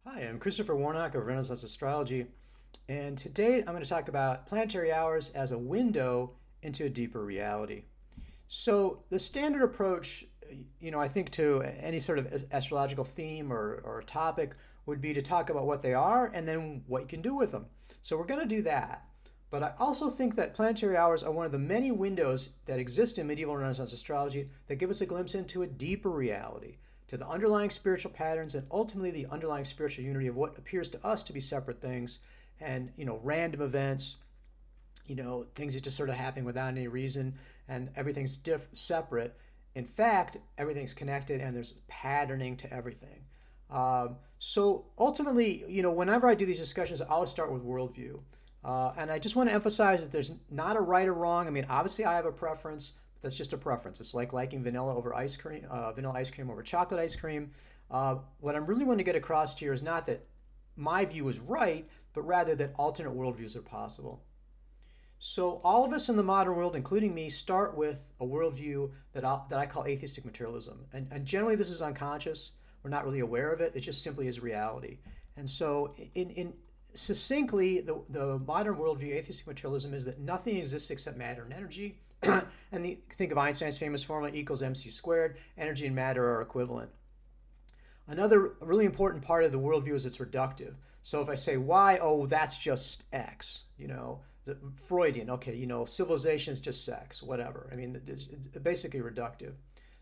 Hi, I'm Christopher Warnock of Renaissance Astrology, and today I'm going to talk about planetary hours as a window into a deeper reality. So, the standard approach, I think to any sort of astrological theme or topic would be to talk about what they are and then what you can do with them. So, we're going to do that. But I also think that planetary hours are one of the many windows that exist in medieval and Renaissance astrology that give us a glimpse into a deeper reality, to the underlying spiritual patterns, and ultimately the underlying spiritual unity of what appears to us to be separate things and random events, things that just sort of happen without any reason, and everything's separate. In fact, everything's connected and there's patterning to everything. So ultimately, whenever I do these discussions, I always start with worldview. And I just want to emphasize that there's not a right or wrong. I mean, obviously, I have a preference. But that's just a preference. It's like liking vanilla over ice cream, vanilla ice cream over chocolate ice cream. What I'm really wanting to get across here is not that my view is right, but rather that alternate worldviews are possible. So all of us in the modern world, including me, start with a worldview that I call atheistic materialism. And generally, this is unconscious. We're not really aware of it. It just simply is reality. And so, in succinctly, the modern worldview, atheistic materialism, is that nothing exists except matter and energy. Think of Einstein's famous formula equals mc squared. Energy and matter are equivalent. Another really important part of the worldview is it's reductive. So if I say why, oh, that's just X, the Freudian, okay, civilization is just sex, whatever. I mean, it's basically reductive.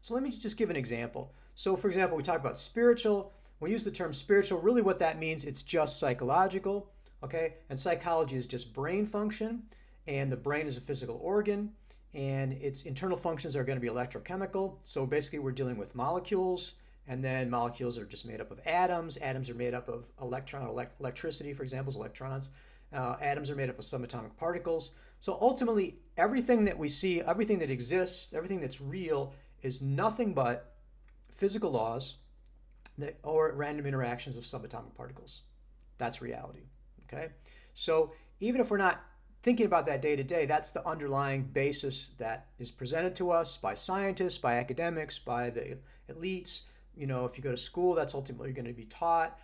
So let me just give an example. So, for example, we talk about spiritual. We use the term spiritual. Really, what that means, it's just psychological, okay? And psychology is just brain function, and the brain is a physical organ, and its internal functions are going to be electrochemical. So basically, we're dealing with molecules, and then molecules are just made up of atoms. Atoms are made up of electricity, for example, is electrons. Atoms are made up of subatomic particles. So ultimately, everything that we see, everything that exists, everything that's real is nothing but physical laws or random interactions of subatomic particles. That's reality. Okay? So even if we're not thinking about that day to day, that's the underlying basis that is presented to us by scientists, by academics, by the elites. If you go to school, that's ultimately going to be taught.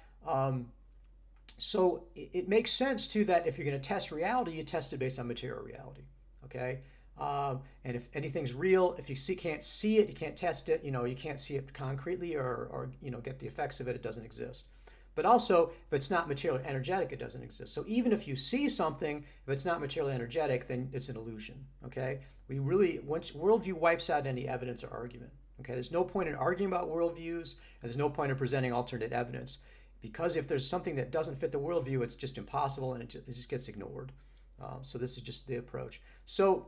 So it makes sense too that if you're going to test reality, you test it based on material reality. Okay. And if anything's real, if you can't see it, you can't test it, you can't see it concretely or get the effects of it, it doesn't exist. But also, if it's not materially energetic, it doesn't exist. So even if you see something, if it's not materially energetic, then it's an illusion. Okay? Once worldview wipes out any evidence or argument. Okay? There's no point in arguing about worldviews, and there's no point in presenting alternate evidence. Because if there's something that doesn't fit the worldview, it's just impossible and it just gets ignored. So this is just the approach. So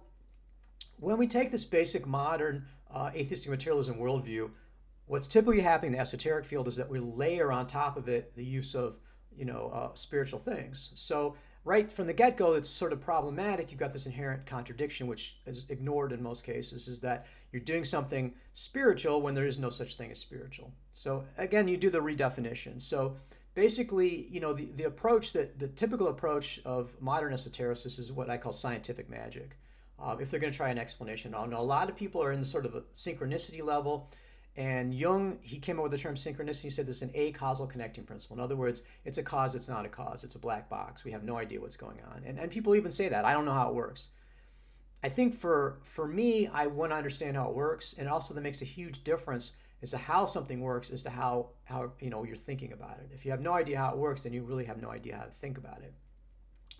when we take this basic modern atheistic materialism worldview, what's typically happening in the esoteric field is that we layer on top of it the use of spiritual things. So right from the get-go, it's sort of problematic. You've got this inherent contradiction, which is ignored in most cases, is that you're doing something spiritual when there is no such thing as spiritual. So again, you do the redefinition. So basically, the approach the typical approach of modern esotericists is what I call scientific magic. If they're going to try an explanation, I know a lot of people are in the sort of a synchronicity level. And Jung, he came up with the term synchronicity. He said this is an acausal connecting principle. In other words, it's a cause, it's not a cause. It's a black box. We have no idea what's going on. And people even say that. I don't know how it works. I think for me, I want to understand how it works. And also that makes a huge difference as to how something works as to how you're thinking about it. If you have no idea how it works, then you really have no idea how to think about it.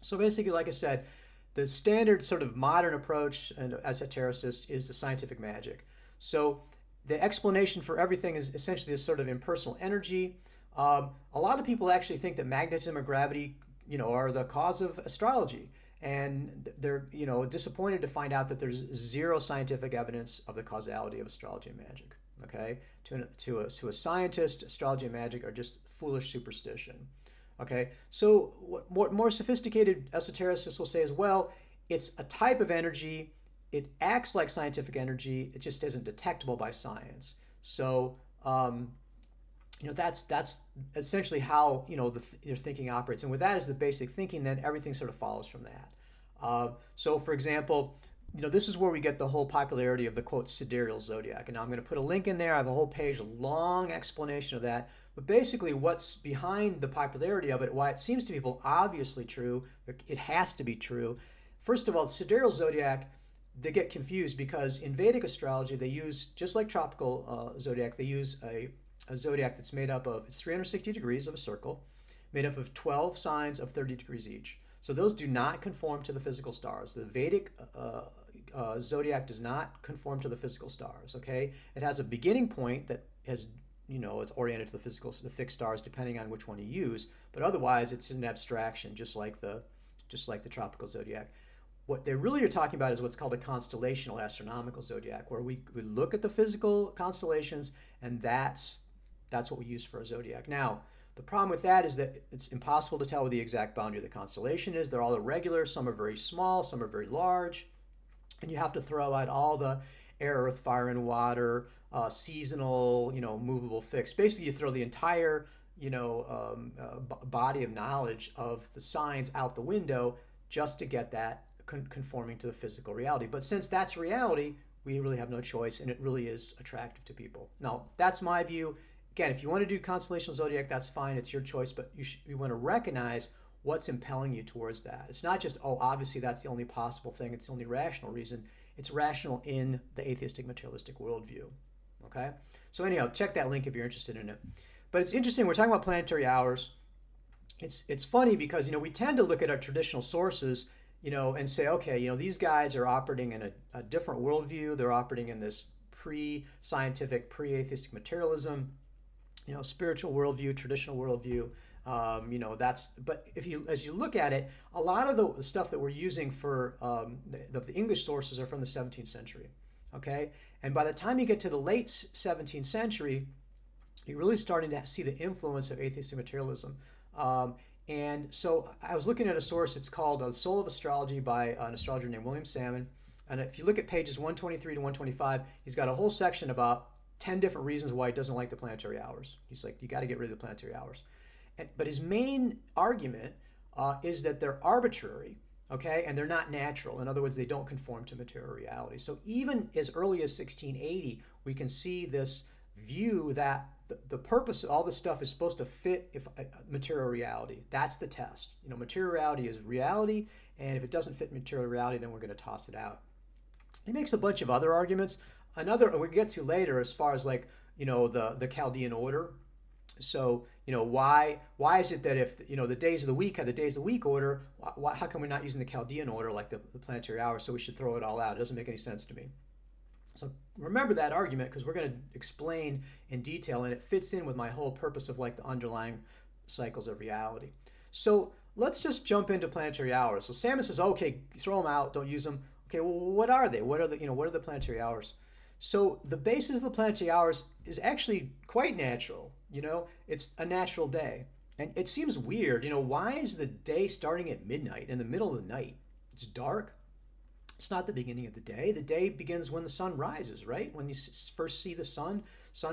So basically, like I said, the standard sort of modern approach and esotericist is the scientific magic. So the explanation for everything is essentially this sort of impersonal energy. A lot of people actually think that magnetism or gravity, are the cause of astrology, and they're, disappointed to find out that there's zero scientific evidence of the causality of astrology and magic. Okay, to a scientist, astrology and magic are just foolish superstition. Okay, so what more sophisticated esotericists will say is, well, it's a type of energy. It acts like scientific energy. It just isn't detectable by science. So, that's essentially how your thinking operates. And with that as the basic thinking, then everything sort of follows from that. So, for example, this is where we get the whole popularity of the quote sidereal zodiac. And now I'm going to put a link in there. I have a whole page, a long explanation of that. But basically, what's behind the popularity of it, why it seems to people obviously true, it has to be true. First of all, the sidereal zodiac, they get confused because in Vedic astrology, they use, just like tropical zodiac, they use a zodiac that's made up of, it's 360 degrees of a circle, made up of 12 signs of 30 degrees each. So those do not conform to the physical stars. The Vedic zodiac does not conform to the physical stars, okay? It has a beginning point that has, it's oriented to the fixed stars depending on which one you use, but otherwise it's an abstraction, just like the tropical zodiac. What they really are talking about is what's called a constellational astronomical zodiac, where we look at the physical constellations, and that's what we use for a zodiac. Now, the problem with that is that it's impossible to tell what the exact boundary of the constellation is. They're all irregular. Some are very small, some are very large. And you have to throw out all the air, earth, fire, and water, seasonal, movable, fixed. Basically, you throw the entire, body of knowledge of the signs out the window just to get that conforming to the physical reality. But since that's reality, we really have no choice, and it really is attractive to people. Now, that's my view. Again, if you want to do constellational zodiac, that's fine. It's your choice, but you want to recognize what's impelling you towards that. It's not just, obviously that's the only possible thing. It's the only rational reason. It's rational in the atheistic materialistic worldview. Okay? So anyhow, check that link if you're interested in it. But it's interesting. We're talking about planetary hours. It's funny because, we tend to look at our traditional sources, and say, okay, these guys are operating in a different worldview. They're operating in this pre-scientific, pre-atheistic materialism, spiritual worldview, traditional worldview. But as you look at it, a lot of the stuff that we're using for the English sources are from the 17th century, okay? And by the time you get to the late 17th century, you're really starting to see the influence of atheistic materialism. And so I was looking at a source, it's called The Soul of Astrology by an astrologer named William Salmon. And if you look at pages 123 to 125, he's got a whole section about 10 different reasons why he doesn't like the planetary hours. He's like, you got to get rid of the planetary hours. But his main argument is that they're arbitrary, okay, and they're not natural. In other words, they don't conform to material reality. So even as early as 1680, we can see this view that the purpose of all this stuff is supposed to fit material reality. That's the test. Material reality is reality, and if it doesn't fit material reality, then we're going to toss it out. He makes a bunch of other arguments. Another we'll get to later, as far as the Chaldean order. So why is it that if the days of the week have the days of the week order, how come we're not using the Chaldean order like the planetary hours? So we should throw it all out. It doesn't make any sense to me. So remember that argument, because we're going to explain in detail, and it fits in with my whole purpose of the underlying cycles of reality. So let's just jump into planetary hours. So Salmon says, okay, throw them out, don't use them. Okay, well, what are they? What are the planetary hours? So the basis of the planetary hours is actually quite natural. It's a natural day. And it seems weird. Why is the day starting at midnight, in the middle of the night? It's dark. It's not the beginning of the day. The day begins when the sun rises, right? When you first see the sun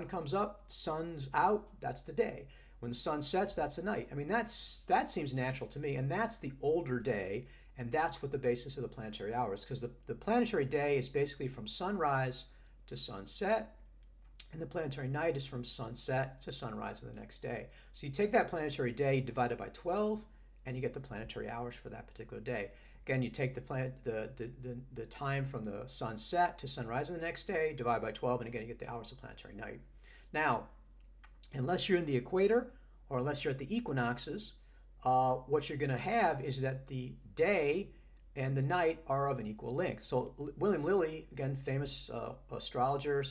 comes up, sun's out, that's the day. When the sun sets, that's the night. I mean, that seems natural to me, and that's the older day, and that's what the basis of the planetary hour is, because the planetary day is basically from sunrise to sunset, and the planetary night is from sunset to sunrise of the next day. So you take that planetary day, divide it by 12, and you get the planetary hours for that particular day. Again, you take the time from the sunset to sunrise of the next day, divide by 12, and again, you get the hours of planetary night. Now, unless you're in the equator or unless you're at the equinoxes, what you're going to have is that the day and the night are of an equal length. So William Lilly, again, famous astrologer,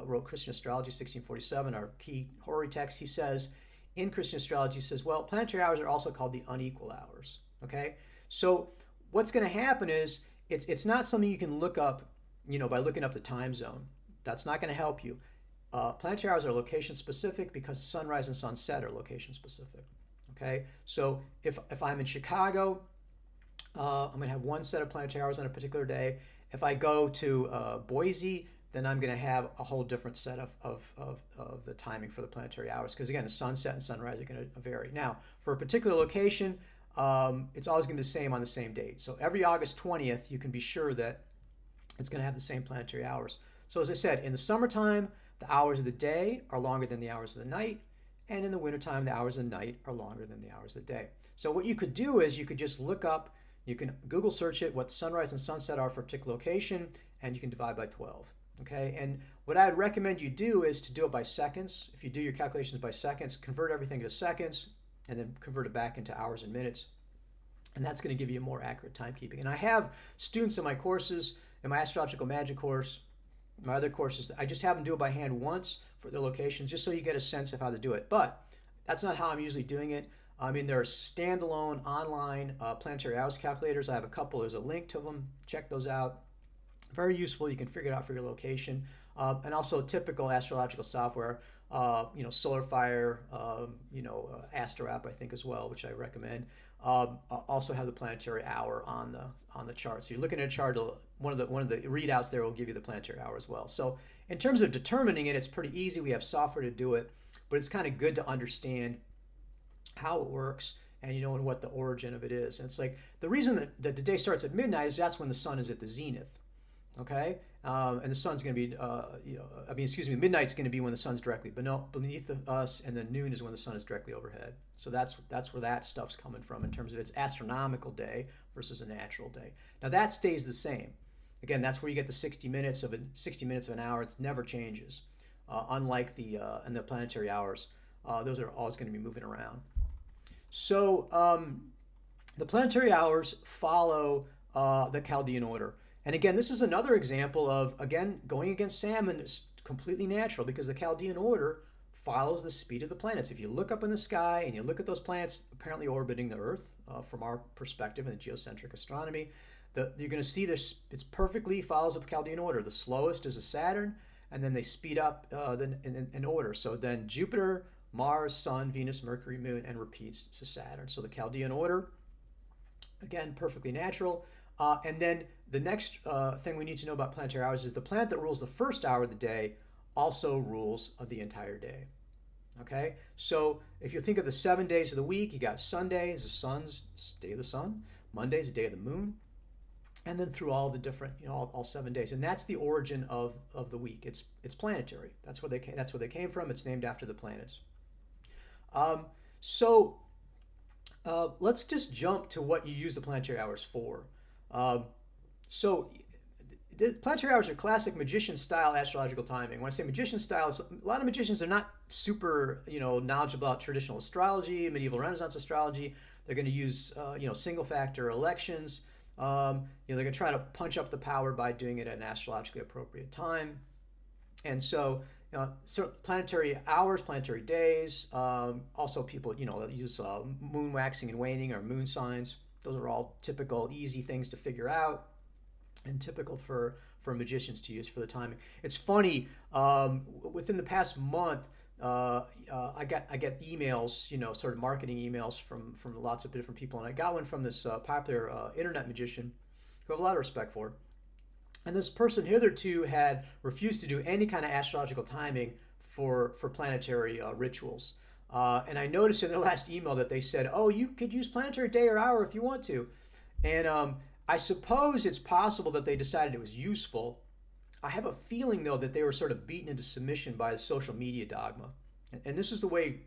wrote Christian Astrology, 1647, our key horary text. He says, in Christian Astrology, he says, well, planetary hours are also called the unequal hours, okay? So what's going to happen is it's not something you can look up, by looking up the time zone. That's not going to help you. Planetary hours are location specific because sunrise and sunset are location specific. Okay, so if I'm in Chicago, I'm going to have one set of planetary hours on a particular day. If I go to Boise, then I'm going to have a whole different set of the timing for the planetary hours, because again, the sunset and sunrise are going to vary. Now, for a particular location, it's always going to be the same on the same date. So every August 20th, you can be sure that It's going to have the same planetary hours. So as I said, in the summertime, the hours of the day are longer than the hours of the night. And in the wintertime, the hours of the night are longer than the hours of the day. So what you could do is you could just look up, you can Google search it, what sunrise and sunset are for a particular location, and you can divide by 12. Okay, and what I'd recommend you do is to do it by seconds. If you do your calculations by seconds, convert everything to seconds, and then convert it back into hours and minutes. And that's going to give you a more accurate timekeeping. And I have students in my courses, in my astrological magic course, my other courses, I just have them do it by hand once for their locations, just so you get a sense of how to do it. But that's not how I'm usually doing it. I mean, there are standalone online planetary hours calculators. I have a couple. There's a link to them. Check those out. Very useful. You can figure it out for your location. And also typical astrological software, SolarFire, AstroApp, I think, as well, which I recommend. Also have the planetary hour on the chart. So you're looking at a chart. One of the readouts there will give you the planetary hour as well. So in terms of determining it, it's pretty easy. We have software to do it, but it's kind of good to understand how it works and and what the origin of it is. And it's like the reason that the day starts at midnight is that's when the sun is at the zenith. Okay, and the sun's going to be, midnight's going to be when the sun's directly beneath us, and then noon is when the sun is directly overhead. So that's where that stuff's coming from in terms of its astronomical day versus a natural day. Now that stays the same. Again, that's where you get the 60 minutes of an hour. It never changes. Unlike the planetary hours, those are always going to be moving around. So the planetary hours follow the Chaldean order. And again, this is another example of, again, going against Salmon is completely natural because the Chaldean order follows the speed of the planets. If you look up in the sky and you look at those planets apparently orbiting the Earth, from our perspective in the geocentric astronomy, you're going to see this, it perfectly follows the Chaldean order. The slowest is a Saturn, and then they speed up in order. So then Jupiter, Mars, Sun, Venus, Mercury, Moon, and repeats to Saturn. So the Chaldean order, again, perfectly natural. And then the next thing we need to know about planetary hours is the planet that rules the first hour of the day also rules of the entire day. Okay, so if you think of the 7 days of the week, you got Sunday is the sun's day of the sun, Monday is the day of the moon, and then through all the different, all 7 days, and that's the origin of the week. It's planetary. That's where they came from. It's named after the planets. Let's just jump to what you use the planetary hours for. So the planetary hours are classic magician-style astrological timing. When I say magician-style, a lot of magicians are not super, knowledgeable about traditional astrology, medieval Renaissance astrology. They're going to use, single-factor elections. They're going to try to punch up the power by doing it at an astrologically appropriate time. And so planetary hours, planetary days. Also, people, use moon waxing and waning or moon signs. Those are all typical, easy things to figure out, and typical for magicians to use for the timing. It's funny. Within the past month, I get emails, sort of marketing emails from lots of different people, and I got one from this popular internet magician who I have a lot of respect for. And this person hitherto had refused to do any kind of astrological timing for planetary rituals. And I noticed in their last email that they said, oh, you could use planetary day or hour if you want to. And I suppose it's possible that they decided it was useful. I have a feeling, though, that they were sort of beaten into submission by the social media dogma. And this is the way,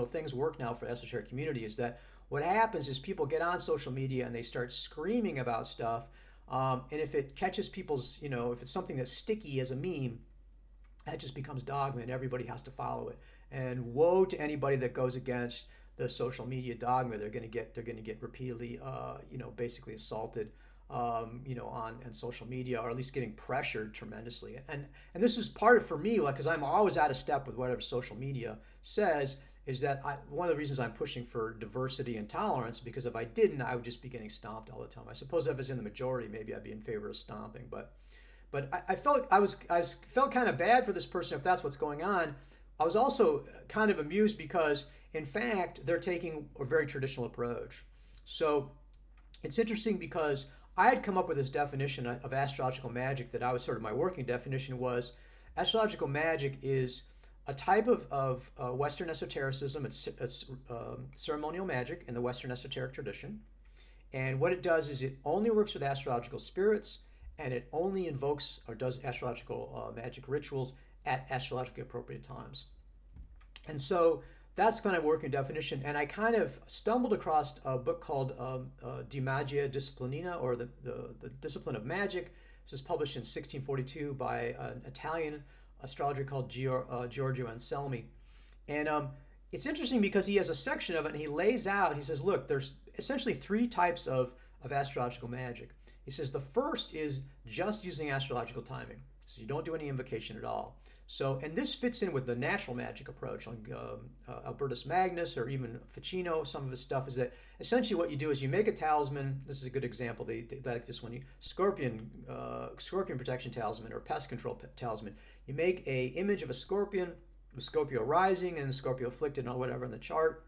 things work now for the esoteric community, is that what happens is people get on social media and they start screaming about stuff. And if it catches people's, if it's something that's sticky as a meme, that just becomes dogma and everybody has to follow it. And woe to anybody that goes against the social media dogma. They're going to get repeatedly, basically assaulted, on social media, or at least getting pressured tremendously. And this is part of, for me, because I'm always out of step with whatever social media says, is that one of the reasons I'm pushing for diversity and tolerance, because if I didn't, I would just be getting stomped all the time. I suppose if I was in the majority, maybe I'd be in favor of stomping, but I felt felt kind of bad for this person if that's what's going on. I was also kind of amused because, in fact, they're taking a very traditional approach. So it's interesting because I had come up with this definition of astrological magic that I was sort of, my working definition was astrological magic is a type of Western esotericism. It's ceremonial magic in the Western esoteric tradition. And what it does is it only works with astrological spirits, and it only invokes or does astrological magic rituals at astrologically appropriate times. And so that's kind of working definition. And I kind of stumbled across a book called De Magia Disciplinina, or the Discipline of Magic. This was published in 1642 by an Italian astrologer called Giorgio Anselmi. And it's interesting because he has a section of it and he lays out, he says, look, there's essentially three types of astrological magic. He says the first is just using astrological timing. So you don't do any invocation at all. So, and this fits in with the natural magic approach, like Albertus Magnus or even Ficino. Some of his stuff is that essentially what you do is you make a talisman. This is a good example. They like this one. Scorpion protection talisman or pest control talisman. You make a image of a scorpion, with Scorpio rising and Scorpio afflicted and whatever in the chart,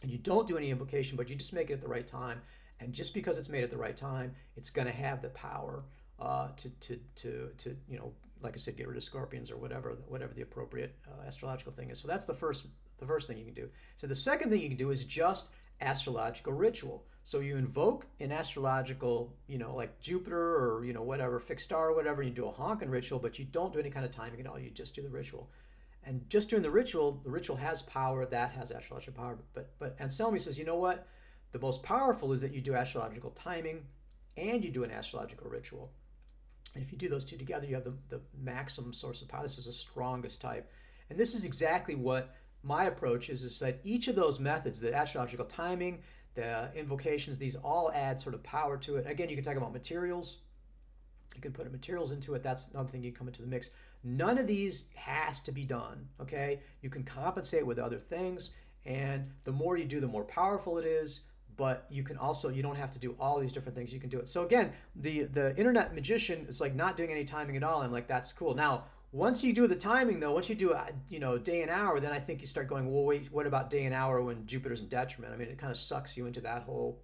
and you don't do any invocation, but you just make it at the right time. And just because it's made at the right time, it's going to have the power to like I said, get rid of scorpions or whatever the appropriate astrological thing is. So that's the first thing you can do. So the second thing you can do is just astrological ritual. So you invoke an astrological, like Jupiter or whatever, fixed star or whatever. You do a honkin' ritual, but you don't do any kind of timing at all. You just do the ritual. And just doing the ritual has power. That has astrological power. But Anselmi says, you know what? The most powerful is that you do astrological timing and you do an astrological ritual. And if you do those two together, you have the maximum source of power. This is the strongest type. And this is exactly what my approach is that each of those methods, the astrological timing, the invocations, these all add sort of power to it. Again, you can talk about materials. You can put materials into it. That's another thing you come into the mix. None of these has to be done, okay? You can compensate with other things. And the more you do, the more powerful it is. But you can also, you don't have to do all these different things. You can do it. So again, the internet magician is like not doing any timing at all. I'm like, that's cool. Now, once you do the timing though, once you do day and hour, then I think you start going, well, wait, what about day and hour when Jupiter's in detriment? I mean, it kind of sucks you into that whole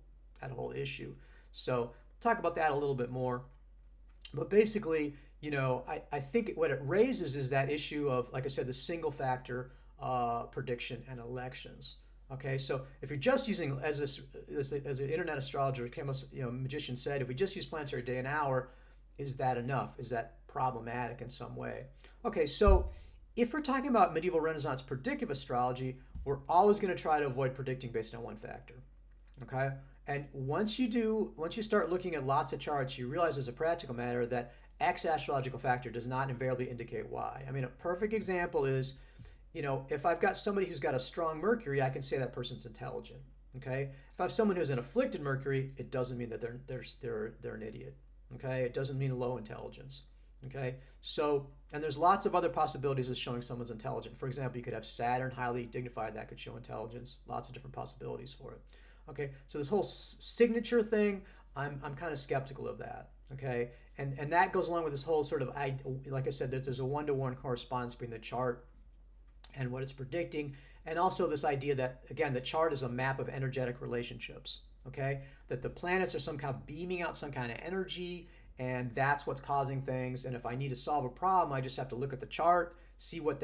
issue. So talk about that a little bit more. But basically, I think what it raises is that issue of, like I said, the single factor prediction and elections. Okay, so if you're just using, as an internet astrologer, magician said, if we just use planetary day and hour, is that enough? Is that problematic in some way? Okay, so if we're talking about medieval Renaissance predictive astrology, we're always going to try to avoid predicting based on one factor. Okay, and once you start looking at lots of charts, you realize as a practical matter that X astrological factor does not invariably indicate Y. I mean, a perfect example is, if I've got somebody who's got a strong Mercury, I can say that person's intelligent. Okay. If I have someone who's an afflicted Mercury, it doesn't mean that they're an idiot. Okay. It doesn't mean low intelligence. Okay. So, and there's lots of other possibilities of showing someone's intelligent. For example, you could have Saturn highly dignified, that could show intelligence. Lots of different possibilities for it. Okay. So this whole signature thing, I'm kind of skeptical of that. Okay. And that goes along with this whole sort of, like I said, that there's a one-to-one correspondence between the chart and what it's predicting, and also this idea that, again, the chart is a map of energetic relationships, okay? That the planets are somehow beaming out some kind of energy, and that's what's causing things, and if I need to solve a problem, I just have to look at the chart, see what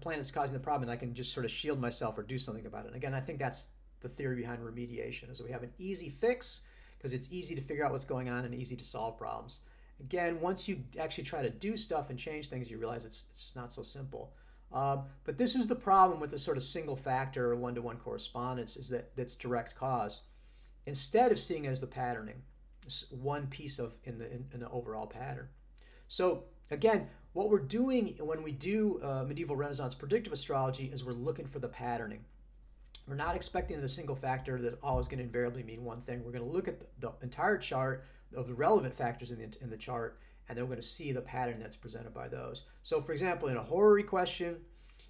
planet's causing the problem, and I can just sort of shield myself or do something about it. And again, I think that's the theory behind remediation, is that we have an easy fix, because it's easy to figure out what's going on and easy to solve problems. Again, once you actually try to do stuff and change things, you realize it's not so simple. But this is the problem with the sort of single factor or one-to-one correspondence, is that that's direct cause. Instead of seeing it as the patterning, one piece in the overall pattern. So again, what we're doing when we do medieval Renaissance predictive astrology is we're looking for the patterning. We're not expecting the single factor that always going to invariably mean one thing. We're going to look at the entire chart of the relevant factors in the chart, and then we're going to see the pattern that's presented by those. So for example, in a horary question,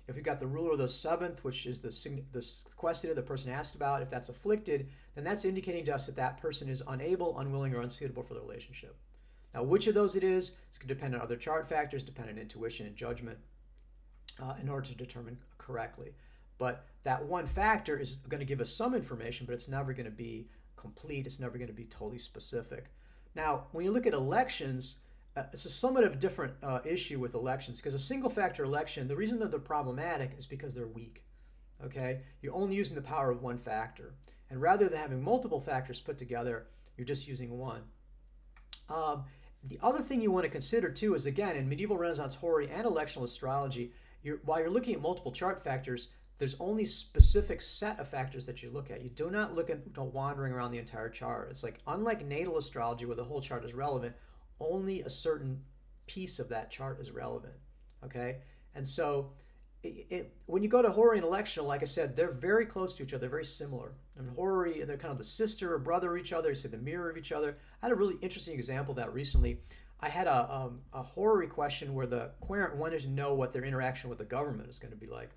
if we've got the ruler of the seventh, which is the questioner the person asked about, if that's afflicted, then that's indicating to us that that person is unable, unwilling, or unsuitable for the relationship. Now, which of those it is going to depend on other chart factors, depend on intuition and judgment in order to determine correctly. But that one factor is going to give us some information, but it's never going to be complete. It's never going to be totally specific. Now, when you look at elections, it's a somewhat of a different issue with elections, because a single factor election, the reason that they're problematic is because they're weak. Okay, you're only using the power of one factor, and rather than having multiple factors put together, you're just using one. The other thing you want to consider too is, again, in medieval Renaissance horary and electional astrology, while you're looking at multiple chart factors, there's only specific set of factors that you look at. You do not look at wandering around the entire chart. It's like, unlike natal astrology where the whole chart is relevant, only a certain piece of that chart is relevant. Okay? And so when you go to horary and electional, like I said, they're very close to each other, very similar. I mean, horary, they're kind of the sister or brother of each other, you see the mirror of each other. I had a really interesting example of that recently. I had a horary question where the querent wanted to know what their interaction with the government is going to be like.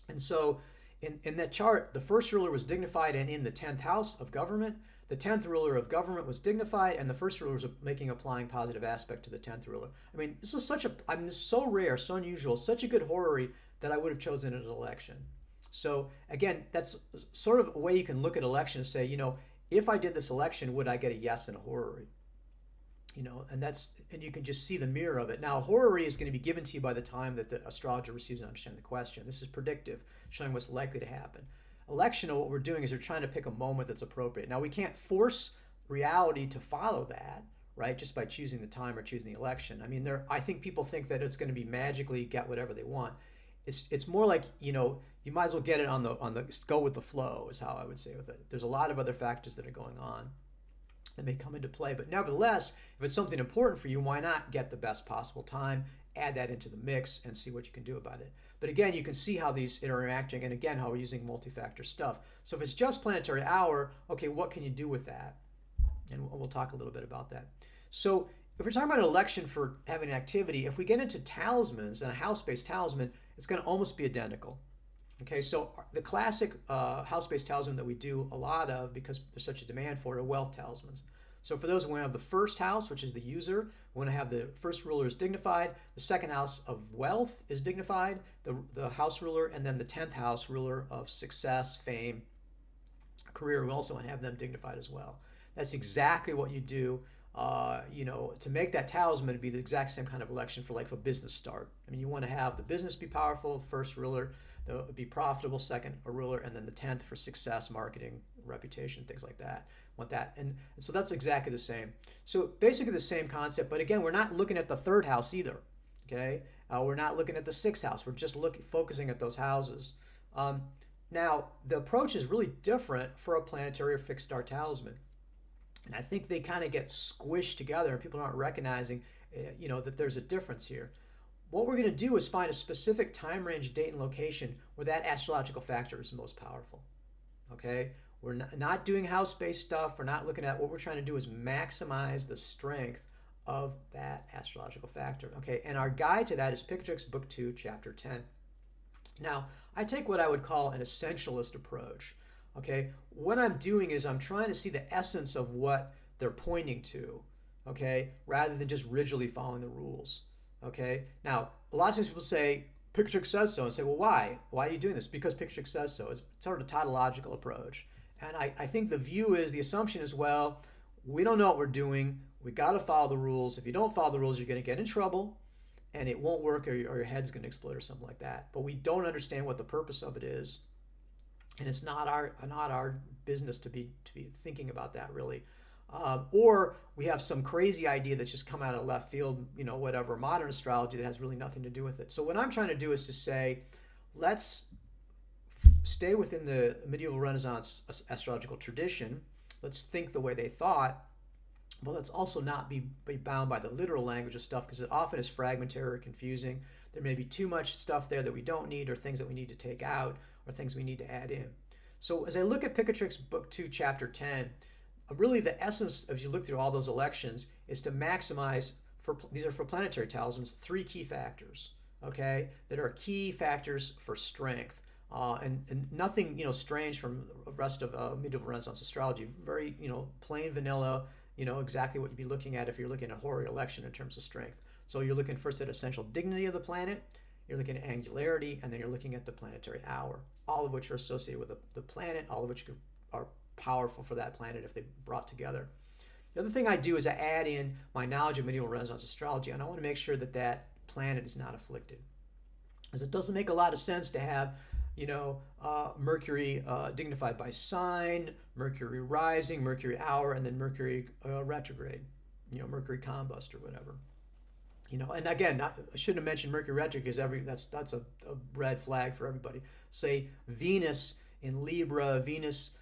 And so in that chart, the first ruler was dignified and in the 10th house of government. The 10th ruler of government was dignified, and the first ruler was applying positive aspect to the 10th ruler. I mean, this is this is so rare, so unusual, such a good horary that I would have chosen it as election. So again, that's sort of a way you can look at election and say, if I did this election, would I get a yes in a horary? And you can just see the mirror of it. Now, horary is going to be given to you by the time that the astrologer receives and understands the question. This is predictive, showing what's likely to happen. Electional, what we're doing is we're trying to pick a moment that's appropriate. Now, we can't force reality to follow that, right, just by choosing the time or choosing the election. I mean, I think people think that it's going to be magically get whatever they want. It's more like, you might as well get it on the go with the flow is how I would say with it. There's a lot of other factors that are going on that may come into play. But nevertheless, if it's something important for you, why not get the best possible time, add that into the mix, and see what you can do about it. But again, you can see how these are interacting, and again, how we're using multi-factor stuff. So if it's just planetary hour, okay, what can you do with that? And we'll talk a little bit about that. So if we're talking about an election for having activity, if we get into talismans and a house-based talisman, it's going to almost be identical. Okay, so the classic house-based talisman that we do a lot of because there's such a demand for it are wealth talismans. So for those, we want to have the first house, which is the user. We want to have the first ruler is dignified. The second house of wealth is dignified, the house ruler, and then the 10th house ruler of success, fame, career. We also want to have them dignified as well. That's exactly what you do. To make that talisman be the exact same kind of election for like a business start. I mean, you want to have the business be powerful, the first ruler, be profitable, second a ruler, and then the 10th for success, marketing, reputation, things like that. Want that, and so that's exactly the same. So basically the same concept, but again, we're not looking at the third house either. Okay, we're not looking at the sixth house. We're just focusing at those houses. Now the approach is really different for a planetary or fixed star talisman. And I think they kind of get squished together and people aren't recognizing, that there's a difference here. What we're going to do is find a specific time range, date, and location where that astrological factor is most powerful. Okay? We're not doing house-based stuff. We're not looking at what we're trying to do is maximize the strength of that astrological factor. Okay? And our guide to that is Pictrix Book 2, Chapter 10. Now, I take what I would call an essentialist approach. Okay, what I'm doing is I'm trying to see the essence of what they're pointing to, okay, rather than just rigidly following the rules, okay. Now, a lot of times people say, Pictrix says so, and say, well, why? Why are you doing this? Because Pictrix says so. It's sort of a tautological approach. And I think the assumption is, well, we don't know what we're doing. We got to follow the rules. If you don't follow the rules, you're going to get in trouble, and it won't work, or your head's going to explode or something like that. But we don't understand what the purpose of it is. And it's not our business to be thinking about that really, or we have some crazy idea that's just come out of left field, whatever, modern astrology that has really nothing to do with it. So what I'm trying to do is to say, let's stay within the medieval Renaissance astrological tradition. Let's think the way they thought, but let's also not be bound by the literal language of stuff because it often is fragmentary or confusing. There may be too much stuff there that we don't need, or things that we need to take out, or things we need to add in. So as I look at Pictrix Book 2, Chapter 10, really the essence, as you look through all those elections, is to maximize, these are for planetary talismans, 3 key factors, okay, that are key factors for strength. And nothing, strange from the rest of medieval Renaissance astrology. Very, plain vanilla, exactly what you'd be looking at if you're looking at a horary election in terms of strength. So you're looking first at essential dignity of the planet, you're looking at angularity, and then you're looking at the planetary hour, all of which are associated with the planet, all of which are powerful for that planet if they brought together. The other thing I do is I add in my knowledge of medieval Renaissance astrology, and I want to make sure that that planet is not afflicted. Because it doesn't make a lot of sense to have, Mercury dignified by sign, Mercury rising, Mercury hour, and then Mercury retrograde. Mercury combust or whatever. And again, I shouldn't have mentioned Mercury retrograde because that's a red flag for everybody. Say Venus in Libra, Venus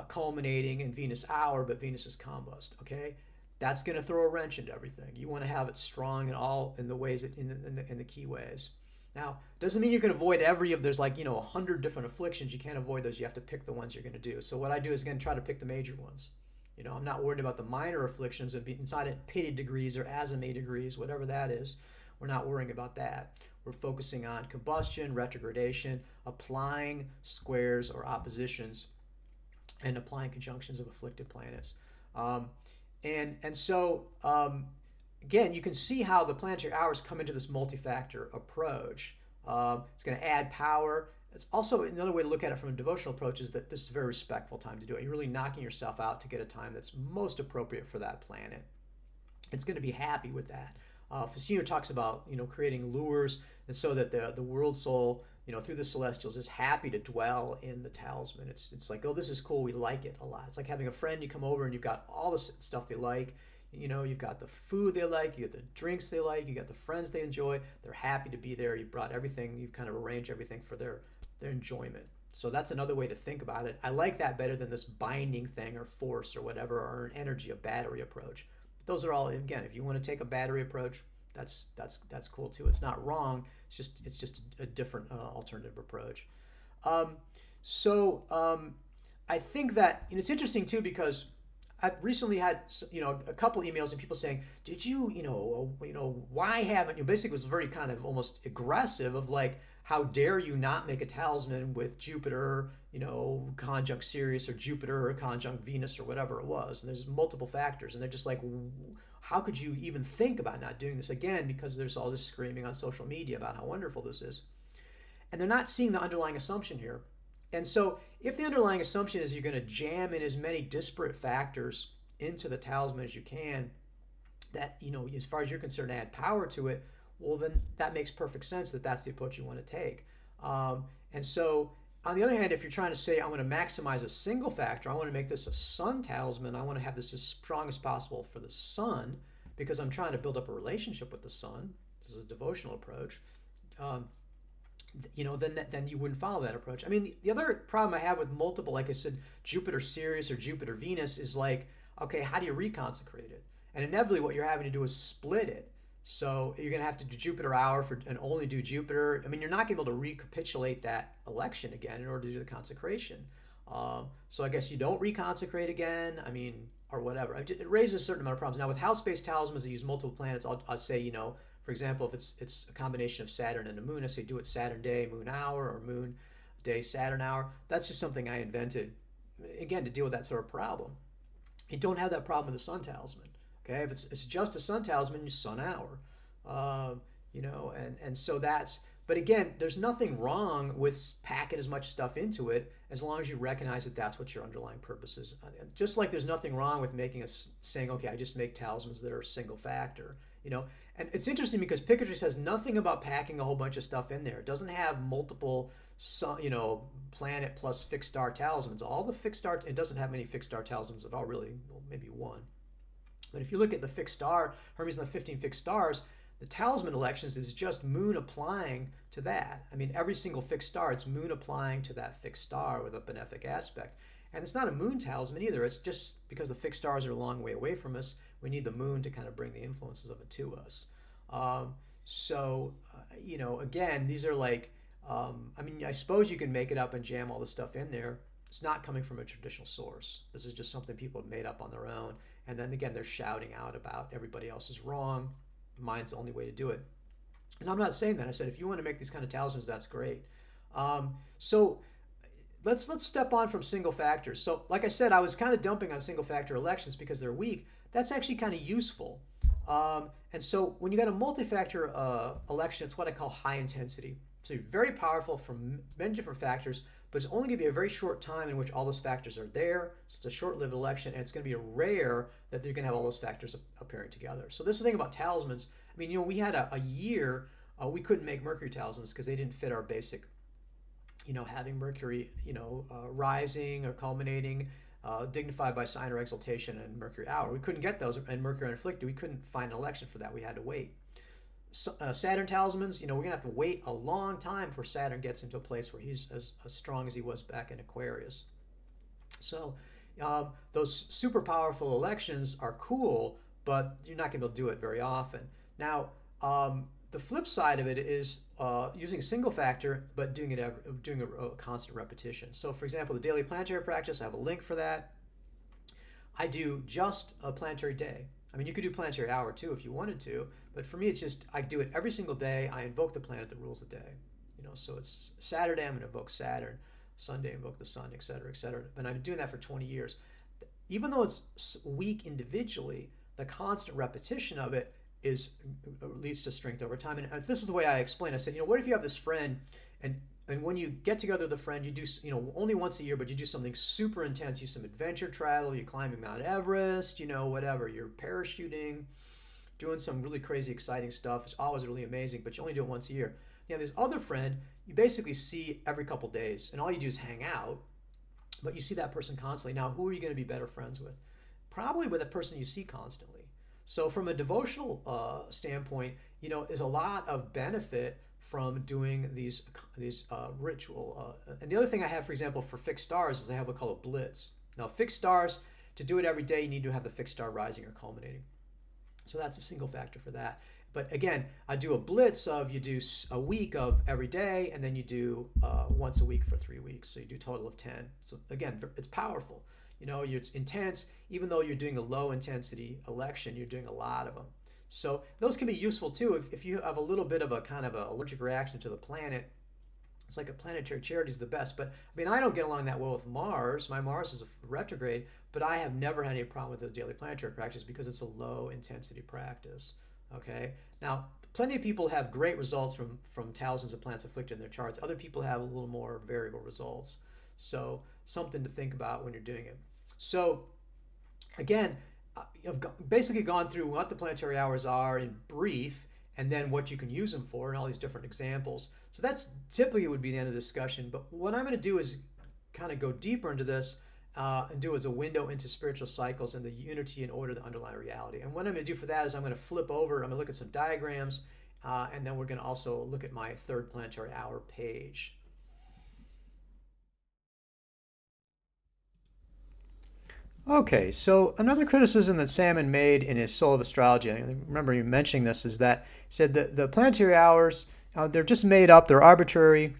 culminating in Venus hour, but Venus is combust. Okay, that's going to throw a wrench into everything. You want to have it strong in the ways in the key ways. Now, doesn't mean you can avoid there's 100 different afflictions. You can't avoid those. You have to pick the ones you're going to do. So what I do is again try to pick the major ones. I'm not worried about the minor afflictions and inside at pity degrees or azime degrees, whatever that is. We're not worrying about that. We're focusing on combustion, retrogradation, applying squares or oppositions, and applying conjunctions of afflicted planets. So again, you can see how the planetary hours come into this multi-factor approach. It's going to add power. It's also another way to look at it from a devotional approach is that this is a very respectful time to do it. You're really knocking yourself out to get a time that's most appropriate for that planet. It's going to be happy with that. Facino talks about creating lures, and so that the world soul through the celestials is happy to dwell in the talisman. It's like, oh, this is cool. We like it a lot. It's like having a friend. You come over and you've got all the stuff they like. You've got the food they like, you got the drinks they like, you got the friends they enjoy. They're happy to be there. You brought everything. You've kind of arranged everything for their enjoyment. So that's another way to think about it. I like that better than this binding thing or force or whatever, or an energy, a battery approach. But those are all, again, if you want to take a battery approach, that's cool too. It's not wrong. It's just a different alternative approach. I think that it's interesting too because I've recently had a couple emails and people saying, did you why haven't you? Basically, it was very kind of almost aggressive of like, how dare you not make a talisman with Jupiter, conjunct Sirius or Jupiter or conjunct Venus or whatever it was. And there's multiple factors. And they're just like, how could you even think about not doing this again? Because there's all this screaming on social media about how wonderful this is. And they're not seeing the underlying assumption here. And so if the underlying assumption is you're going to jam in as many disparate factors into the talisman as you can, that, as far as you're concerned, add power to it, well, then that makes perfect sense that that's the approach you want to take. And so, on the other hand, if you're trying to say, I want to maximize a single factor, I want to make this a sun talisman, I want to have this as strong as possible for the sun, because I'm trying to build up a relationship with the sun. This is a devotional approach. Then you wouldn't follow that approach. I mean, the other problem I have with multiple, like I said, Jupiter Sirius or Jupiter Venus is like, okay, how do you reconsecrate it? And inevitably what you're having to do is split it. So you're going to have to do Jupiter hour and only do Jupiter. I mean, you're not going to be able to recapitulate that election again in order to do the consecration. So I guess you don't reconsecrate again. I mean, or whatever. It raises a certain amount of problems. Now with house-based talismans that use multiple planets, I'll say, for example, if it's a combination of Saturn and the moon, I say do it Saturn day, moon hour, or moon day, Saturn hour. That's just something I invented, again, to deal with that sort of problem. You don't have that problem with the sun talisman. Okay, if it's just a sun talisman, you sun hour, and so that's. But again, there's nothing wrong with packing as much stuff into it as long as you recognize that that's what your underlying purpose is. Just like there's nothing wrong with saying, okay, I just make talismans that are single factor, And it's interesting because Picatry says nothing about packing a whole bunch of stuff in there. It doesn't have multiple, planet plus fixed star talismans. All the fixed star, it doesn't have many fixed star talismans at all, really, well, maybe one. But if you look at the fixed star, Hermes and the 15 fixed stars, the talisman elections is just moon applying to that. I mean, every single fixed star, it's moon applying to that fixed star with a benefic aspect. And it's not a moon talisman either. It's just because the fixed stars are a long way away from us, we need the moon to kind of bring the influences of it to us. Again, these are like, I suppose you can make it up and jam all the stuff in there. It's not coming from a traditional source. This is just something people have made up on their own. And then again, they're shouting out about everybody else is wrong. Mine's the only way to do it. And I'm not saying that. I said, if you want to make these kind of talismans, that's great. So let's step on from single factors. So like I said, I was kind of dumping on single factor elections because they're weak. That's actually kind of useful. And so when you got a multi-factor election, it's what I call high intensity. So you're very powerful from many different factors, but it's only going to be a very short time in which all those factors are there. So it's a short-lived election, and it's going to be rare that they're going to have all those factors appearing together. So this is the thing about talismans. I mean, we had a year, we couldn't make Mercury talismans because they didn't fit our basic, having Mercury, rising or culminating dignified by sign or exaltation and Mercury hour. We couldn't get those, and Mercury unafflicted. We couldn't find an election for that. We had to wait. Saturn talismans, we're going to have to wait a long time before Saturn gets into a place where he's as strong as he was back in Aquarius. So those super powerful elections are cool, but you're not going to be able to do it very often. Now, the flip side of it is using single factor, but doing a constant repetition. So, for example, the Daily Planetary Practice, I have a link for that. I do just a planetary day. I mean, you could do planetary hour too if you wanted to, but for me, it's just I do it every single day. I invoke the planet that rules the day. So it's Saturday, I'm going to invoke Saturn. Sunday, invoke the sun, etc., etc. And I've been doing that for 20 years. Even though it's weak individually, the constant repetition of it leads to strength over time. And this is the way I explain. I said, what if you have this friend, and when you get together with a friend, you do, only once a year, but you do something super intense. You do some adventure travel, you're climbing Mount Everest, whatever. You're parachuting, doing some really crazy, exciting stuff. It's always really amazing, but you only do it once a year. This other friend, you basically see every couple days, and all you do is hang out, but you see that person constantly. Now, who are you going to be better friends with? Probably with a person you see constantly. So from a devotional standpoint, there's a lot of benefit from doing these ritual. And the other thing I have, for example, for fixed stars is I have what I call a blitz. Now, fixed stars, to do it every day, you need to have the fixed star rising or culminating. So that's a single factor for that. But again, I do a blitz of you do a week of every day, and then you do once a week for 3 weeks. So you do a total of 10. So again, it's powerful. It's intense. Even though you're doing a low intensity election, you're doing a lot of them. So those can be useful too if you have a little bit of a kind of an allergic reaction to the planet. It's like a planetary charity is the best. But I mean, I don't get along that well with Mars. My Mars is a retrograde, but I have never had any problem with the Daily Planetary Practice because it's a low intensity practice. Okay. Now, plenty of people have great results from thousands of planets afflicted in their charts. Other people have a little more variable results. So something to think about when you're doing it. So again, I've basically gone through what the planetary hours are in brief, and then what you can use them for, and all these different examples. So that's typically would be the end of the discussion. But what I'm going to do is kind of go deeper into this and do as a window into spiritual cycles and the unity and order that underlie reality. And what I'm going to do for that is I'm going to flip over, I'm going to look at some diagrams, and then we're going to also look at my third planetary hour page. Okay, so another criticism that Salmon made in his Soul of Astrology, I remember you mentioning this, is that he said that the planetary hours, they're just made up, they're arbitrary.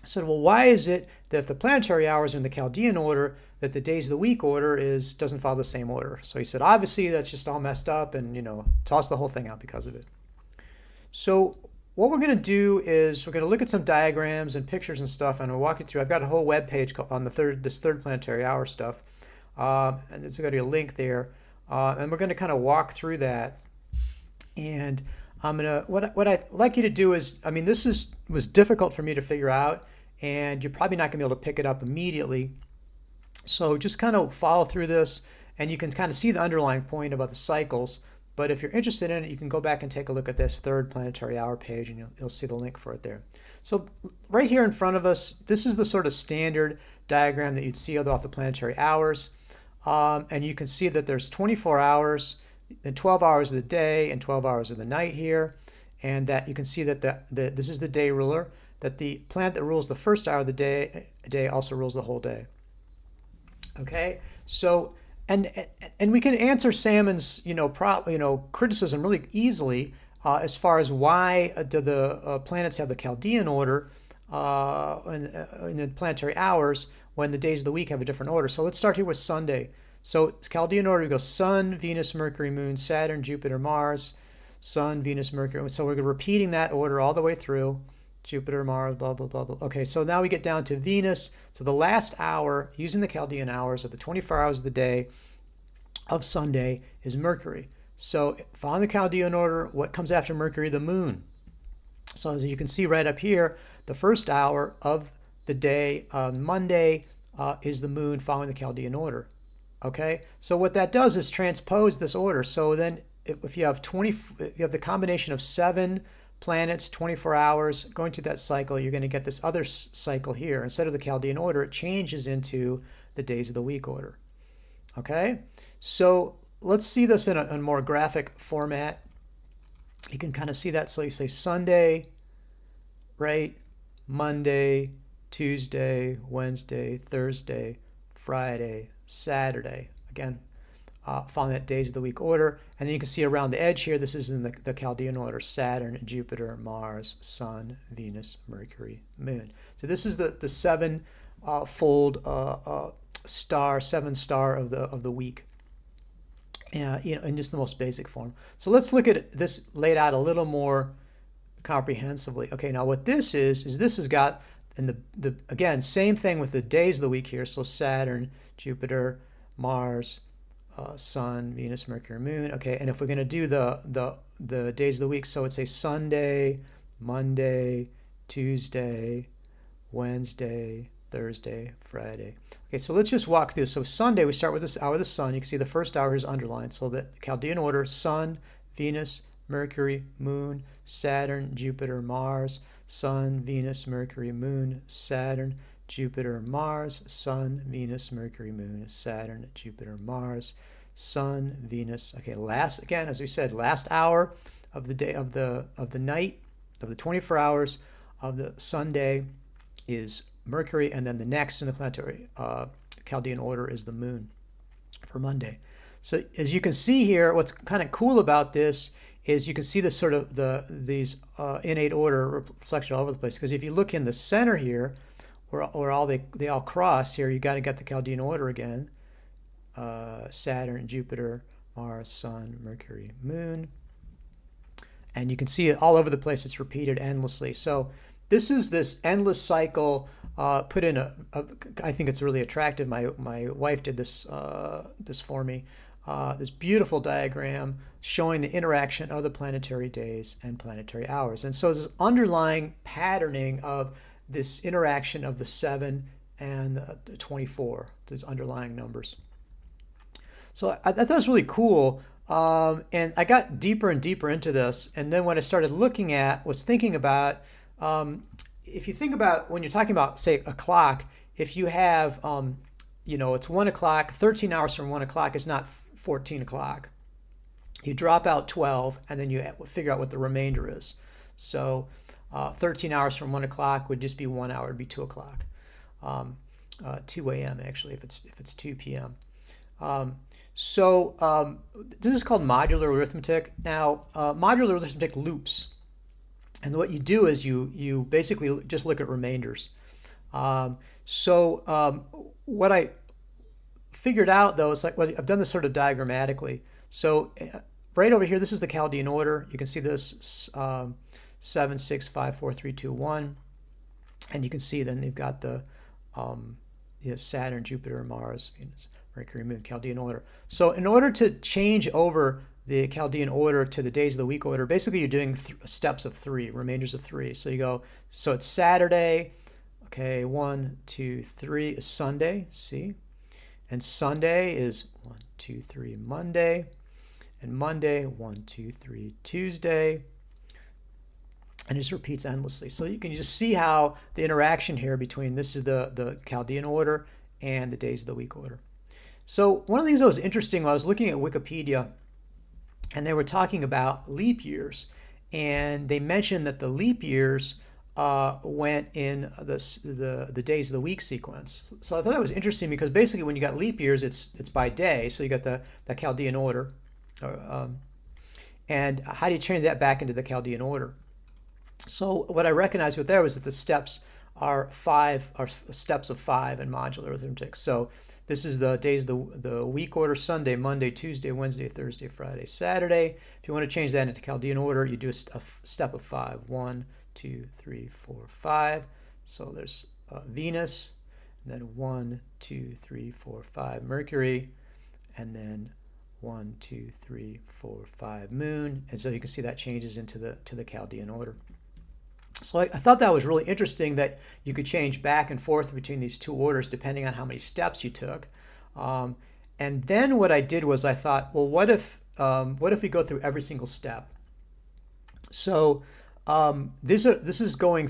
I said, well, why is it that if the planetary hours are in the Chaldean order, that the days of the week order doesn't follow the same order? So he said, obviously that's just all messed up, and toss the whole thing out because of it. So what we're going to do is we're going to look at some diagrams and pictures and stuff, and I'll walk you through. I've got a whole web page on this third planetary hour stuff. And there's going to be a link there, and we're going to kind of walk through that. And I'm gonna what I'd like you to do is, I mean, this was difficult for me to figure out, and you're probably not going to be able to pick it up immediately. So just kind of follow through this, and you can kind of see the underlying point about the cycles. But if you're interested in it, you can go back and take a look at this third planetary hour page, and you'll see the link for it there. So right here in front of us, this is the sort of standard diagram that you'd see off the planetary hours. And you can see that there's 24 hours and 12 hours of the day and 12 hours of the night here. And that you can see that this is the day ruler, that the planet that rules the first hour of the day also rules the whole day. Okay, so and we can answer Salmon's criticism really easily as far as why do the planets have the Chaldean order in the planetary hours when the days of the week have a different order. So let's start here with Sunday. So it's Chaldean order. We go Sun, Venus, Mercury, Moon, Saturn, Jupiter, Mars, Sun, Venus, Mercury. So we're repeating that order all the way through. Jupiter, Mars, blah, blah, blah, blah. Okay, so now we get down to Venus. So the last hour, using the Chaldean hours of the 24 hours of the day of Sunday, is Mercury. So following the Chaldean order, what comes after Mercury? The Moon. So as you can see right up here, the first hour of the day on Monday is the Moon following the Chaldean order. Okay, so what that does is transpose this order. So then if you have the combination of 7 planets, 24 hours, going through that cycle, you're going to get this other cycle here. Instead of the Chaldean order, it changes into the days of the week order. Okay, so let's see this in a more graphic format. You can kind of see that. So you say Sunday, right? Monday, Tuesday, Wednesday, Thursday, Friday, Saturday. Again, following that days of the week order. And then you can see around the edge here, this is in the Chaldean order: Saturn, Jupiter, Mars, Sun, Venus, Mercury, Moon. So this is the seven fold star, seven star of the week. In just the most basic form. So let's look at this laid out a little more comprehensively. Okay, now what this is this has got, and the again, same thing with the days of the week here. So Saturn, Jupiter, Mars, Sun, Venus, Mercury, Moon. Okay, and if we're going to do the days of the week, so it's a Sunday, Monday, Tuesday, Wednesday, Thursday, Friday. Okay, so let's just walk through. So Sunday, we start with this hour of the sun. You can see the first hour is underlined. So the Chaldean order: Sun, Venus, Mercury, Moon, Saturn, Jupiter, Mars, Sun, Venus, Mercury, Moon, Saturn, Jupiter, Mars, Sun, Venus, Mercury, Moon, Saturn, Jupiter, Mars, Sun, Venus. Okay, again, as we said, last hour of the day of the night of the 24 hours of the Sunday is Mercury, and then the next in the planetary Chaldean order is the Moon for Monday. So as you can see here, what's kind of cool about this is you can see the sort of these innate order reflected all over the place. Because if you look in the center here, where all they all cross here, you got to get the Chaldean order again: Saturn, Jupiter, Mars, Sun, Mercury, Moon, and you can see it all over the place. It's repeated endlessly. So this is this endless cycle put in I think it's really attractive. My wife did this for me. This beautiful diagram showing the interaction of the planetary days and planetary hours. And so this underlying patterning of this interaction of the 7 and the 24, these underlying numbers. So I thought it was really cool. And I got deeper and deeper into this. And then when I started thinking about, if you think about when you're talking about, say, a clock, if you have, it's 1 o'clock, 13 hours from 1 o'clock is not 14 o'clock. You drop out 12, and then you figure out what the remainder is. So 13 hours from 1 o'clock would just be 1 hour, it'd be 2 o'clock. 2 a.m. actually, if it's 2 p.m. So this is called modular arithmetic. Now, modular arithmetic loops. And what you do is you basically just look at remainders. So what I figured out, though, is I've done this sort of diagrammatically. So right over here, this is the Chaldean order. You can see this 7, 6, 5, 4, 3, 2, 1. And you can see then they've got the Saturn, Jupiter, Mars, Venus, Mercury, Moon, Chaldean order. So in order to change over the Chaldean order to the days of the week order, basically you're doing steps of 3, remainders of 3. So you go, so it's Saturday, okay, 1, 2, 3 is Sunday, see? And Sunday is 1, 2, 3 Monday, and Monday, 1, 2, 3 Tuesday, and it just repeats endlessly. So you can just see how the interaction here between this is the Chaldean order and the days of the week order. So one of the things that was interesting when I was looking at Wikipedia, and they were talking about leap years, and they mentioned that the leap years went in the days of the week sequence. So I thought that was interesting because basically when you got leap years, it's by day. So you got the Chaldean order, and how do you change that back into the Chaldean order? So what I recognized with there was that the steps are steps of 5 in modular arithmetic. So this is the days of the week order: Sunday, Monday, Tuesday, Wednesday, Thursday, Friday, Saturday. If you want to change that into Chaldean order, you do a step of 5. 1, 2, 3, 4, 5. So there's Venus, and then 1, 2, 3, 4, 5 Mercury, and then 1, 2, 3, 4, 5 Moon. And so you can see that changes into the Chaldean order. So I thought that was really interesting that you could change back and forth between these two orders depending on how many steps you took. And then what I did was I thought, well, what if we go through every single step? So this is going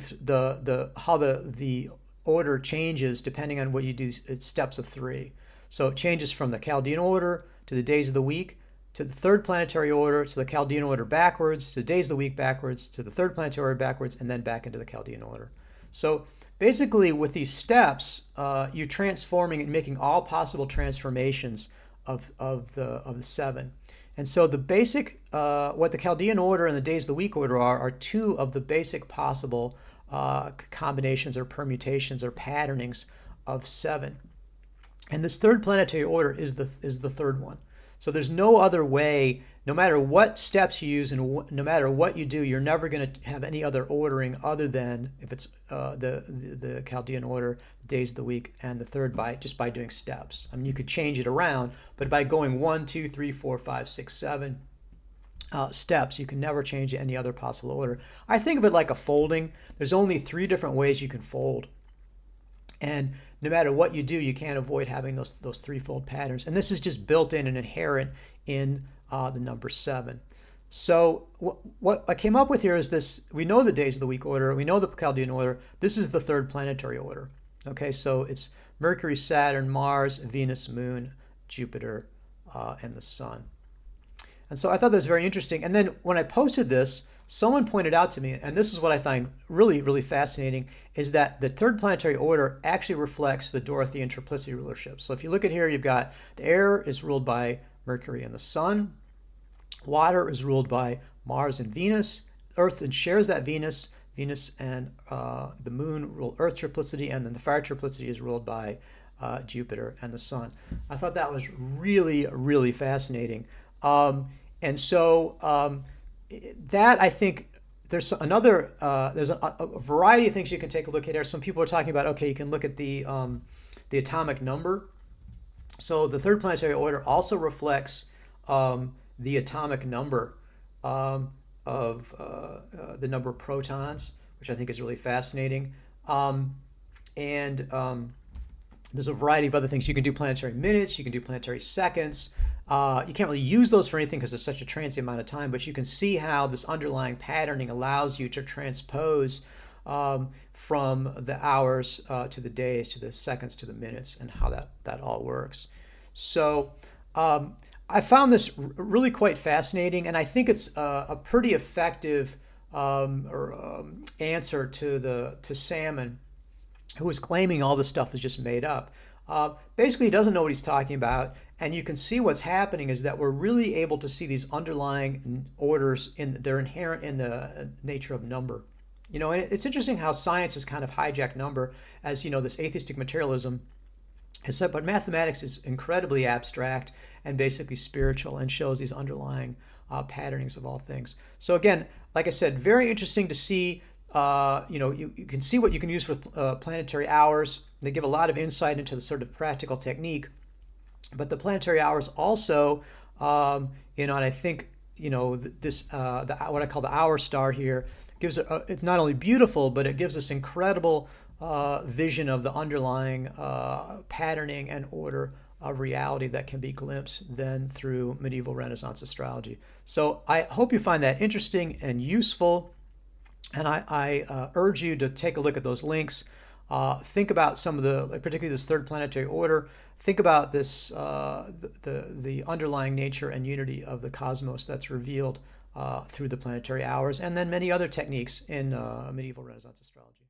how the order changes depending on what you do. It's steps of 3. So it changes from the Chaldean order to the days of the week, to the third planetary order, to the Chaldean order backwards, to the days of the week backwards, to the third planetary order backwards, and then back into the Chaldean order. So basically, with these steps, you're transforming and making all possible transformations of the seven. And so the basic, what the Chaldean order and the days of the week order are two of the basic possible combinations or permutations or patternings of seven. And this third planetary order is the third one. So there's no other way, no matter what steps you use and no matter what you do, you're never going to have any other ordering other than if it's the Chaldean order, days of the week, and the third just by doing steps. I mean, you could change it around, but by going 1, 2, 3, 4, 5, 6, 7 steps, you can never change any other possible order. I think of it like a folding. There's only 3 different ways you can fold. And no matter what you do, you can't avoid having those threefold patterns. And this is just built in and inherent in the number 7. So what I came up with here is this. We know the days of the week order. We know the Chaldean order. This is the third planetary order. Okay, so it's Mercury, Saturn, Mars, Venus, Moon, Jupiter, and the Sun. And so I thought that was very interesting. And then when I posted this, someone pointed out to me, and this is what I find really, really fascinating, is that the third planetary order actually reflects the Dorothean triplicity rulership. So if you look at here, you've got the air is ruled by Mercury and the Sun. Water is ruled by Mars and Venus. Earth and shares that Venus. Venus and the Moon rule Earth triplicity, and then the fire triplicity is ruled by Jupiter and the Sun. I thought that was really, really fascinating. And so that, I think, there's another, there's a variety of things you can take a look at here. Some people are talking about, okay, you can look at the atomic number. So the third planetary order also reflects the atomic number of the number of protons, which I think is really fascinating. There's a variety of other things. You can do planetary minutes, you can do planetary seconds. You can't really use those for anything because it's such a transient amount of time, but you can see how this underlying patterning allows you to transpose from the hours to the days, to the seconds, to the minutes, and how that all works. So I found this really quite fascinating, and I think it's a pretty effective answer to Salmon, who is claiming all this stuff is just made up. Basically, he doesn't know what he's talking about, and you can see what's happening is that we're really able to see these underlying orders they're inherent in the nature of number. You know, and it's interesting how science has kind of hijacked number, as you know, this atheistic materialism has said, but mathematics is incredibly abstract and basically spiritual and shows these underlying patternings of all things. So again, like I said, very interesting to see. You can see what you can use for planetary hours. They give a lot of insight into the sort of practical technique. But the planetary hours also, and I think, this what I call the hour star here gives it's not only beautiful, but it gives us incredible vision of the underlying patterning and order of reality that can be glimpsed then through medieval Renaissance astrology. So I hope you find that interesting and useful. And I urge you to take a look at those links. Think about some of particularly this third planetary order. Think about this, the underlying nature and unity of the cosmos that's revealed through the planetary hours, and then many other techniques in medieval Renaissance astrology.